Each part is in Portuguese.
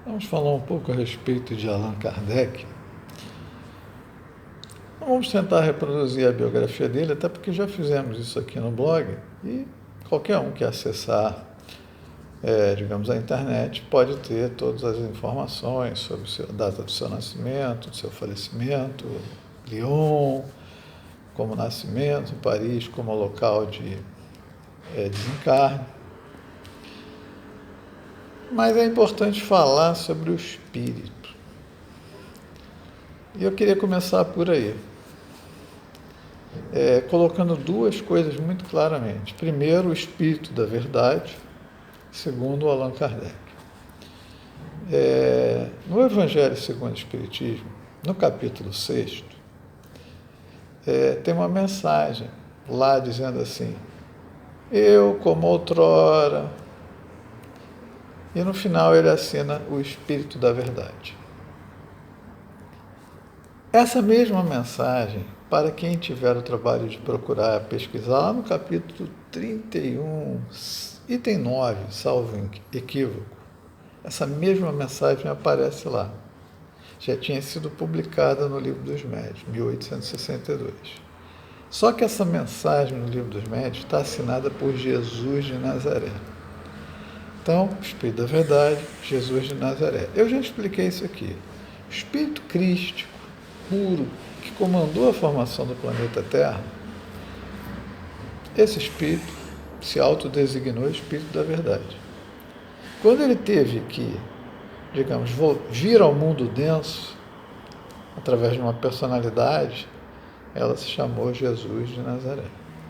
Vamos falar um pouco a respeito de Allan Kardec. Não vamos tentar reproduzir a biografia dele, até porque já fizemos isso aqui no blog e qualquer um que acessar, digamos, a internet pode ter todas as informações sobre a data do seu nascimento, do seu falecimento, Lyon como nascimento, Paris como local de desencarne. Mas é importante falar sobre o espírito. E eu queria começar por aí, colocando duas coisas muito claramente. Primeiro, o espírito da verdade. Segundo, Allan Kardec. No Evangelho segundo o Espiritismo, no capítulo 6, tem uma mensagem lá dizendo assim: eu, como outrora. E no final ele assina o Espírito da Verdade. Essa mesma mensagem, para quem tiver o trabalho de procurar pesquisar, lá no capítulo 31, item 9, salvo equívoco, essa mesma mensagem aparece lá. Já tinha sido publicada no Livro dos Médiuns, 1862. Só que essa mensagem no Livro dos Médiuns está assinada por Jesus de Nazaré. Então, o Espírito da Verdade, Jesus de Nazaré. Eu já expliquei isso aqui. O Espírito crístico, puro, que comandou a formação do planeta Terra, esse Espírito se autodesignou Espírito da Verdade. Quando ele teve que, digamos, vir ao mundo denso, através de uma personalidade, ela se chamou Jesus de Nazaré.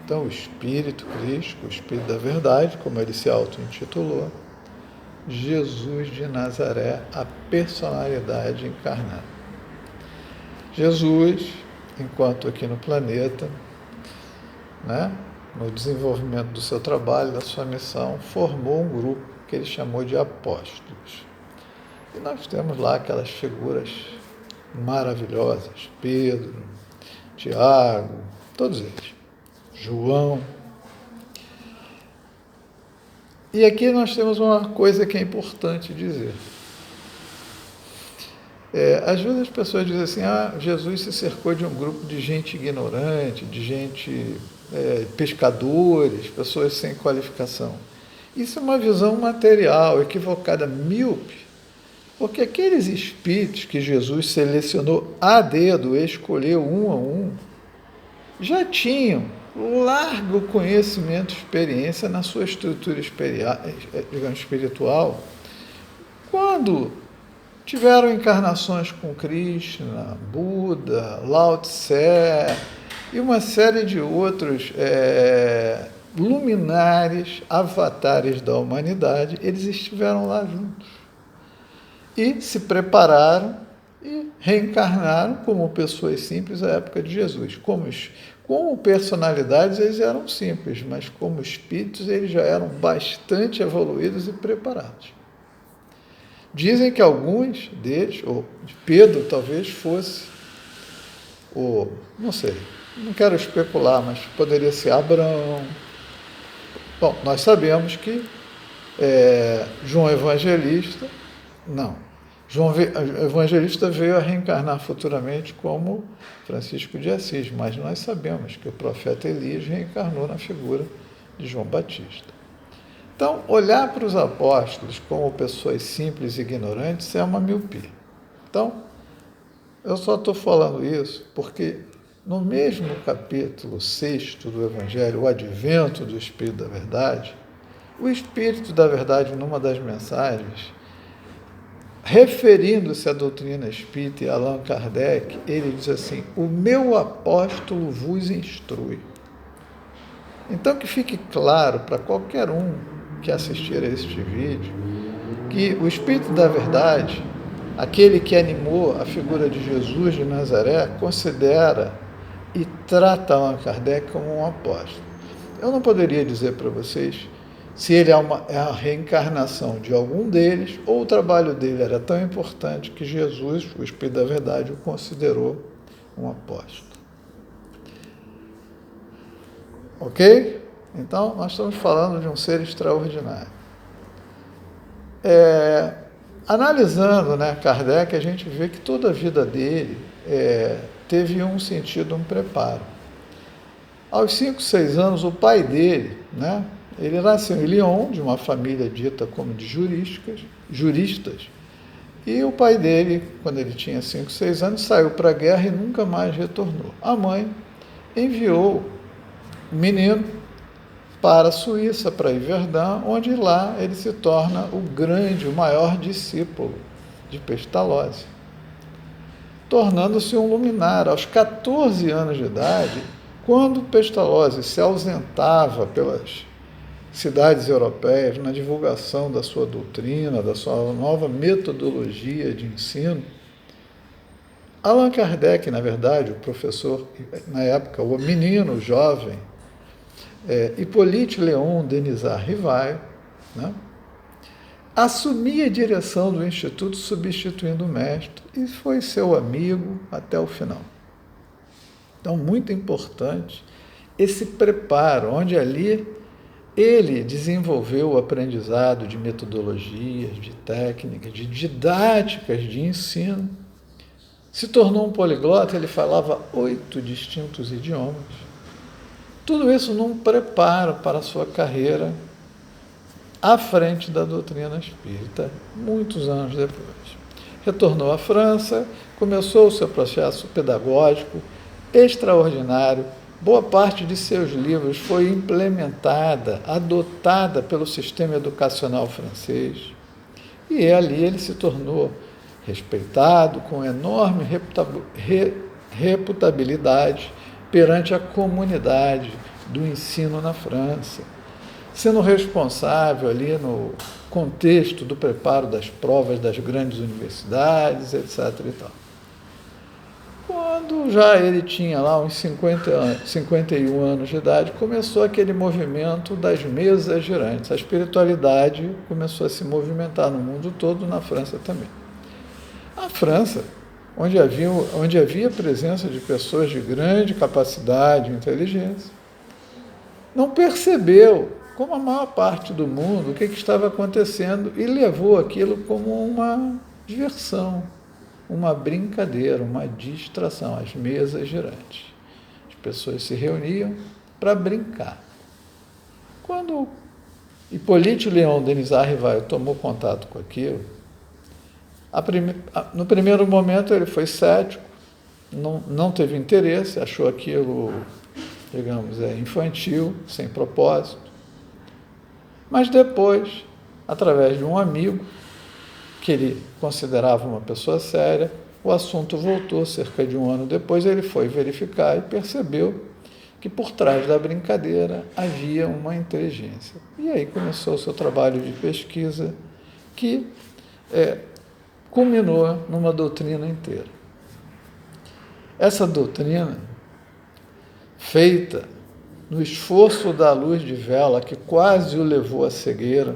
Então, o Espírito crístico, o Espírito da Verdade, como ele se auto-intitulou, Jesus de Nazaré, a personalidade encarnada. Jesus, enquanto aqui no planeta, no desenvolvimento do seu trabalho, da sua missão, formou um grupo que ele chamou de apóstolos. E nós temos lá aquelas figuras maravilhosas, Pedro, Tiago, todos eles, João. E aqui nós temos uma coisa que é importante dizer. Às vezes as pessoas dizem assim: Jesus se cercou de um grupo de gente ignorante, de gente, pescadores, pessoas sem qualificação. Isso é uma visão material, equivocada, míope, porque aqueles espíritos que Jesus selecionou a dedo, escolheu um a um, já tinham largo conhecimento e experiência na sua estrutura espiritual, quando tiveram encarnações com Krishna, Buda, Lao Tse e uma série de outros luminares, avatares da humanidade. Eles estiveram lá juntos e se prepararam e reencarnaram como pessoas simples à época de Jesus. Como personalidades eles eram simples, mas como espíritos eles já eram bastante evoluídos e preparados. Dizem que alguns deles, ou Pedro talvez fosse, não sei, não quero especular, mas poderia ser Abraão. Bom, nós sabemos que João Evangelista veio a reencarnar futuramente como Francisco de Assis, mas nós sabemos que o profeta Elias reencarnou na figura de João Batista. Então, olhar para os apóstolos como pessoas simples e ignorantes é uma miopia. Então, eu só estou falando isso porque no mesmo capítulo 6 do Evangelho, o Advento do Espírito da Verdade, o Espírito da Verdade, numa das mensagens, referindo-se à doutrina espírita e a Allan Kardec, ele diz assim: o meu apóstolo vos instrui. Então, que fique claro para qualquer um que assistir a este vídeo, que o Espírito da Verdade, aquele que animou a figura de Jesus de Nazaré, considera e trata Allan Kardec como um apóstolo. Eu não poderia dizer para vocês se ele é a reencarnação de algum deles, ou o trabalho dele era tão importante que Jesus, o Espírito da Verdade, o considerou um apóstolo. Ok? Então, nós estamos falando de um ser extraordinário. Analisando, né, Kardec, a gente vê que toda a vida dele teve um sentido, um preparo. Aos 5, 6 anos, o pai dele, né, ele nasceu em Lyon, de uma família dita como de juristas, e o pai dele, quando ele tinha 5, 6 anos, saiu para a guerra e nunca mais retornou. A mãe enviou o menino para a Suíça, para Yverdun, onde lá ele se torna o maior discípulo de Pestalozzi, tornando-se um luminar. Aos 14 anos de idade, quando Pestalozzi se ausentava pelas cidades europeias na divulgação da sua doutrina, da sua nova metodologia de ensino, Allan Kardec, na verdade, o professor, na época, o menino, o jovem, Hippolyte Léon Denisard Rivail, né, assumia a direção do Instituto substituindo o mestre e foi seu amigo até o final. Então, muito importante esse preparo, onde ali ele desenvolveu o aprendizado de metodologias, de técnicas, de didáticas de ensino, se tornou um poliglota, ele falava 8 distintos idiomas. Tudo isso num preparo para a sua carreira à frente da doutrina espírita, muitos anos depois. Retornou à França, começou o seu processo pedagógico extraordinário. Boa parte de seus livros foi implementada, adotada pelo sistema educacional francês. E ali ele se tornou respeitado, com enorme reputabilidade perante a comunidade do ensino na França, sendo responsável ali no contexto do preparo das provas das grandes universidades, etc. e tal. Quando já ele tinha lá uns 51 anos de idade, começou aquele movimento das mesas girantes. A espiritualidade começou a se movimentar no mundo todo, na França também. A França, onde havia presença de pessoas de grande capacidade e inteligência, não percebeu, como a maior parte do mundo, o que estava acontecendo e levou aquilo como uma diversão, uma brincadeira, uma distração, as mesas girantes. As pessoas se reuniam para brincar. Quando Hippolyte Léon Denisard Rivail tomou contato com aquilo, no primeiro momento ele foi cético, não teve interesse, achou aquilo, digamos, infantil, sem propósito. Mas depois, através de um amigo, que ele considerava uma pessoa séria, o assunto voltou cerca de um ano depois, ele foi verificar e percebeu que por trás da brincadeira havia uma inteligência. E aí começou o seu trabalho de pesquisa, que culminou numa doutrina inteira. Essa doutrina, feita no esforço da luz de vela, que quase o levou à cegueira,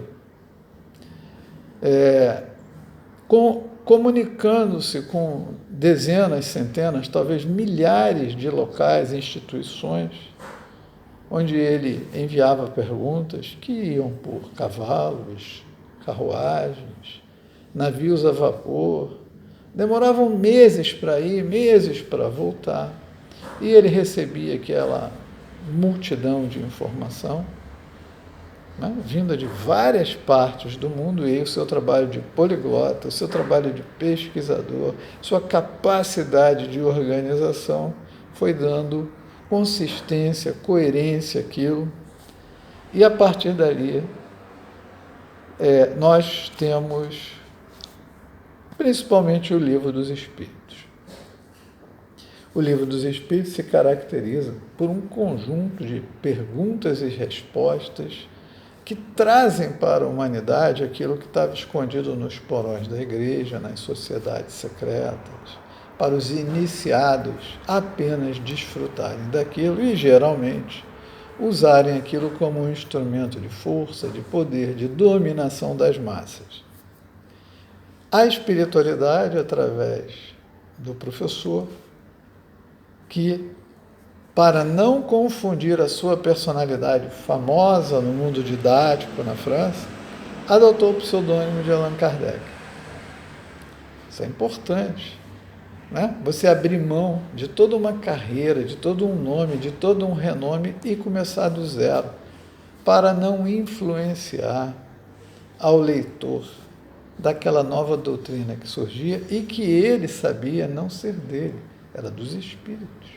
comunicando-se com dezenas, centenas, talvez milhares de locais e instituições, onde ele enviava perguntas que iam por cavalos, carruagens, navios a vapor, demoravam meses para ir, meses para voltar, e ele recebia aquela multidão de informação, né, vinda de várias partes do mundo, e aí o seu trabalho de poliglota, o seu trabalho de pesquisador, sua capacidade de organização foi dando consistência, coerência àquilo, e a partir dali nós temos principalmente o Livro dos Espíritos. O Livro dos Espíritos se caracteriza por um conjunto de perguntas e respostas que trazem para a humanidade aquilo que estava escondido nos porões da igreja, nas sociedades secretas, para os iniciados apenas desfrutarem daquilo e, geralmente, usarem aquilo como um instrumento de força, de poder, de dominação das massas. A espiritualidade, através do professor, que, para não confundir a sua personalidade famosa no mundo didático na França, adotou o pseudônimo de Allan Kardec. Isso é importante. Né? Você abrir mão de toda uma carreira, de todo um nome, de todo um renome e começar do zero, para não influenciar ao leitor daquela nova doutrina que surgia e que ele sabia não ser dele, era dos Espíritos.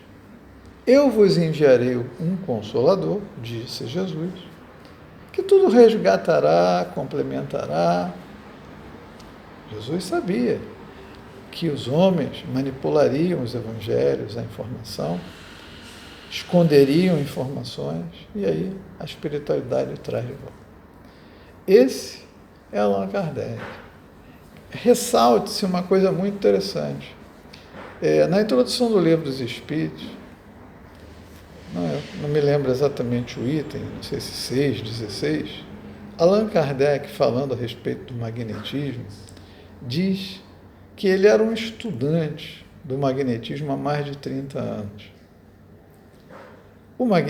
Eu vos enviarei um Consolador, disse Jesus, que tudo resgatará, complementará. Jesus sabia que os homens manipulariam os evangelhos, a informação, esconderiam informações, e aí a espiritualidade traz de volta. Esse é Allan Kardec. Ressalte-se uma coisa muito interessante. Na introdução do Livro dos Espíritos, não me lembro exatamente o item, não sei se 6, 16, Allan Kardec, falando a respeito do magnetismo, diz que ele era um estudante do magnetismo há mais de 30 anos.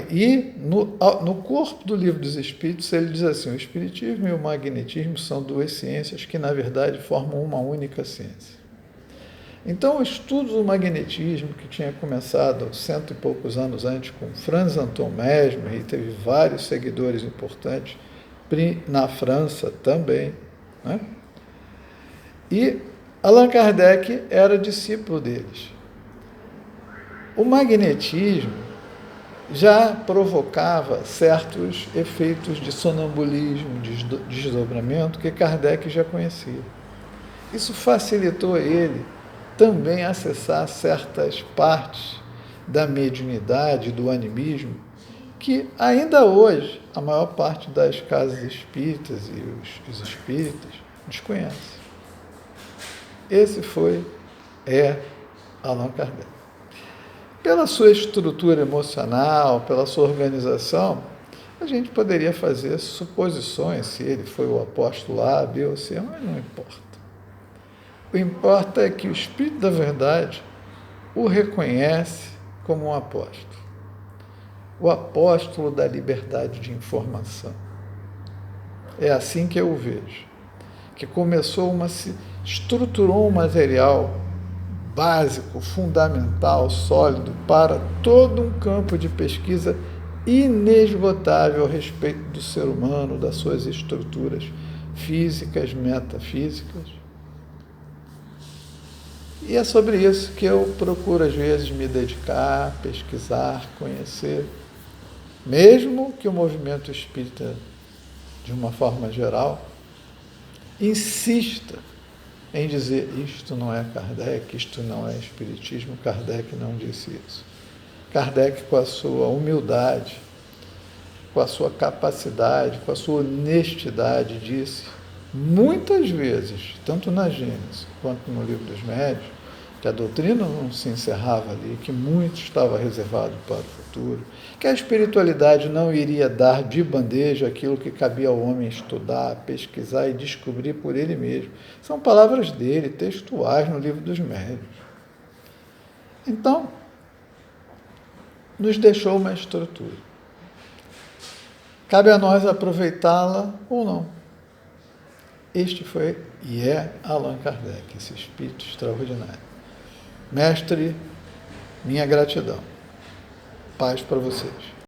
E no corpo do Livro dos Espíritos, ele diz assim: o Espiritismo e o magnetismo são duas ciências que, na verdade, formam uma única ciência. Então, o estudo do magnetismo, que tinha começado 100 e poucos anos antes com Franz Anton Mesmer, e teve vários seguidores importantes, na França também, né? E Allan Kardec era discípulo deles. O magnetismo já provocava certos efeitos de sonambulismo, de desdobramento, que Kardec já conhecia. Isso facilitou ele também acessar certas partes da mediunidade, do animismo, que ainda hoje a maior parte das casas espíritas e os espíritas desconhecem. Esse é Allan Kardec. Pela sua estrutura emocional, pela sua organização, a gente poderia fazer suposições se ele foi o apóstolo A, B ou C, mas não importa. O que importa é que o Espírito da Verdade o reconhece como um apóstolo. O apóstolo da liberdade de informação. É assim que eu o vejo. Que estruturou um material básico, fundamental, sólido, para todo um campo de pesquisa inesgotável a respeito do ser humano, das suas estruturas físicas, metafísicas. E é sobre isso que eu procuro, às vezes, me dedicar, pesquisar, conhecer, mesmo que o movimento espírita, de uma forma geral, insista em dizer: isto não é Kardec, isto não é Espiritismo. Kardec não disse isso. Kardec, com a sua humildade, com a sua capacidade, com a sua honestidade, disse muitas vezes, tanto na Gênesis quanto no Livro dos Médiuns, que a doutrina não se encerrava ali, que muito estava reservado para o futuro, que a espiritualidade não iria dar de bandeja aquilo que cabia ao homem estudar, pesquisar e descobrir por ele mesmo. São palavras dele, textuais no Livro dos Médiuns. Então, nos deixou uma estrutura. Cabe a nós aproveitá-la ou não. Este foi e é Allan Kardec, esse espírito extraordinário. Mestre, minha gratidão. Paz para vocês.